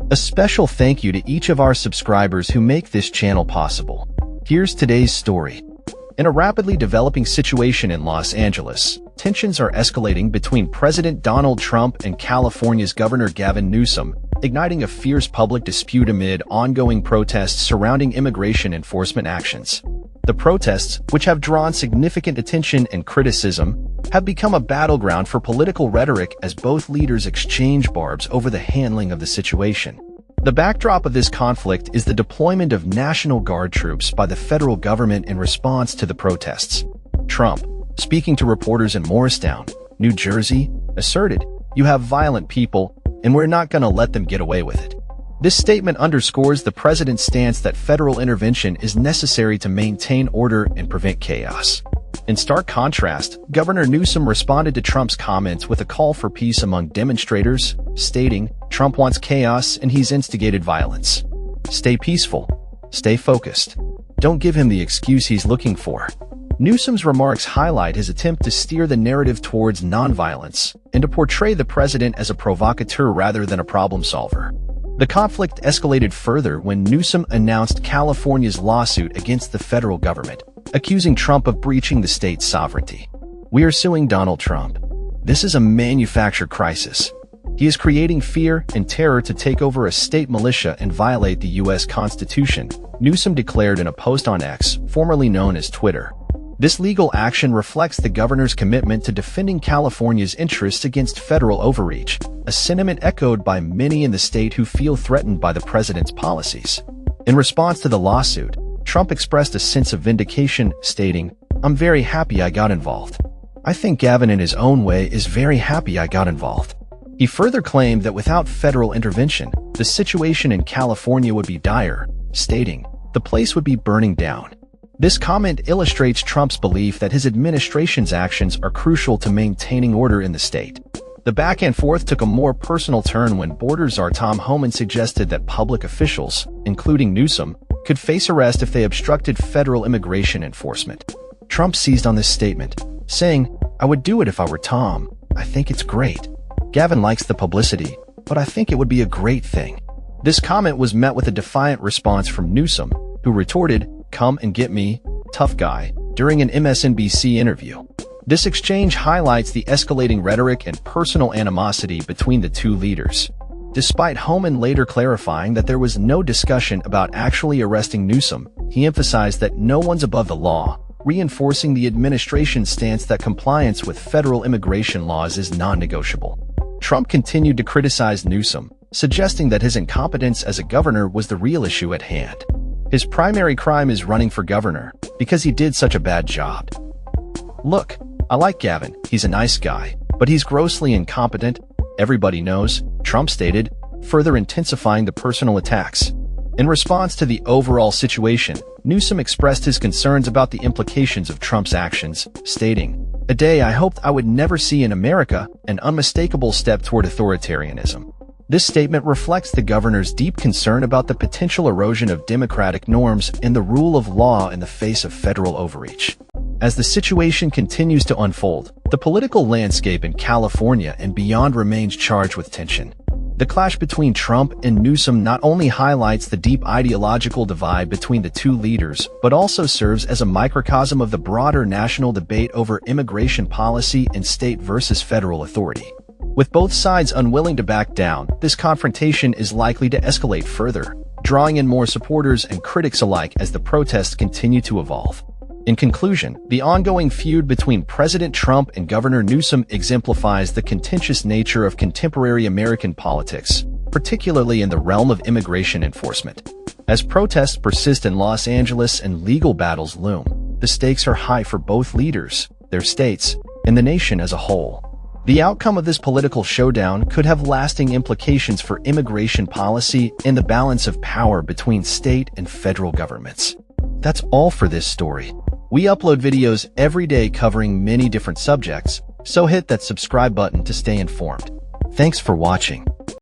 A special thank you to each of our subscribers who make this channel possible. Here's today's story. In a rapidly developing situation in Los Angeles, tensions are escalating between President Donald Trump and California's Governor Gavin Newsom, igniting a fierce public dispute amid ongoing protests surrounding immigration enforcement actions. The protests, which have drawn significant attention and criticism, have become a battleground for political rhetoric as both leaders exchange barbs over the handling of the situation. The backdrop of this conflict is the deployment of National Guard troops by the federal government in response to the protests. Trump, speaking to reporters in Morristown, New Jersey, asserted, "You have violent people, and we're not going to let them get away with it." This statement underscores the president's stance that federal intervention is necessary to maintain order and prevent chaos. In stark contrast, Governor Newsom responded to Trump's comments with a call for peace among demonstrators, stating, "Trump wants chaos and he's instigated violence. Stay peaceful. Stay focused. Don't give him the excuse he's looking for." Newsom's remarks highlight his attempt to steer the narrative towards nonviolence and to portray the president as a provocateur rather than a problem solver. The conflict escalated further when Newsom announced California's lawsuit against the federal government, accusing Trump of breaching the state's sovereignty. "We are suing Donald Trump. This is a manufactured crisis. He is creating fear and terror to take over a state militia and violate the U.S. Constitution," Newsom declared in a post on X, formerly known as Twitter. This legal action reflects the governor's commitment to defending California's interests against federal overreach, a sentiment echoed by many in the state who feel threatened by the president's policies. In response to the lawsuit, Trump expressed a sense of vindication, stating, "I'm very happy I got involved. I think Gavin in his own way is very happy I got involved." He further claimed that without federal intervention, the situation in California would be dire, stating, "The place would be burning down." This comment illustrates Trump's belief that his administration's actions are crucial to maintaining order in the state. The back and forth took a more personal turn when Border Czar Tom Homan suggested that public officials, including Newsom, could face arrest if they obstructed federal immigration enforcement. Trump seized on this statement, saying, "I would do it if I were Tom. I think it's great. Gavin likes the publicity, but I think it would be a great thing." This comment was met with a defiant response from Newsom, who retorted, "Come and get me, tough guy," during an MSNBC interview. This exchange highlights the escalating rhetoric and personal animosity between the two leaders. Despite Homan later clarifying that there was no discussion about actually arresting Newsom, he emphasized that no one's above the law, reinforcing the administration's stance that compliance with federal immigration laws is non-negotiable. Trump continued to criticize Newsom, suggesting that his incompetence as a governor was the real issue at hand. His primary crime is running for governor, because he did such a bad job. "Look, I like Gavin, he's a nice guy, but he's grossly incompetent, everybody knows," Trump stated, further intensifying the personal attacks. In response to the overall situation, Newsom expressed his concerns about the implications of Trump's actions, stating, "A day I hoped I would never see in America, an unmistakable step toward authoritarianism." This statement reflects the governor's deep concern about the potential erosion of democratic norms and the rule of law in the face of federal overreach. As the situation continues to unfold, the political landscape in California and beyond remains charged with tension. The clash between Trump and Newsom not only highlights the deep ideological divide between the two leaders, but also serves as a microcosm of the broader national debate over immigration policy and state versus federal authority. With both sides unwilling to back down, this confrontation is likely to escalate further, drawing in more supporters and critics alike as the protests continue to evolve. In conclusion, the ongoing feud between President Trump and Governor Newsom exemplifies the contentious nature of contemporary American politics, particularly in the realm of immigration enforcement. As protests persist in Los Angeles and legal battles loom, the stakes are high for both leaders, their states, and the nation as a whole. The outcome of this political showdown could have lasting implications for immigration policy and the balance of power between state and federal governments. That's all for this story. We upload videos every day covering many different subjects, so hit that subscribe button to stay informed. Thanks for watching.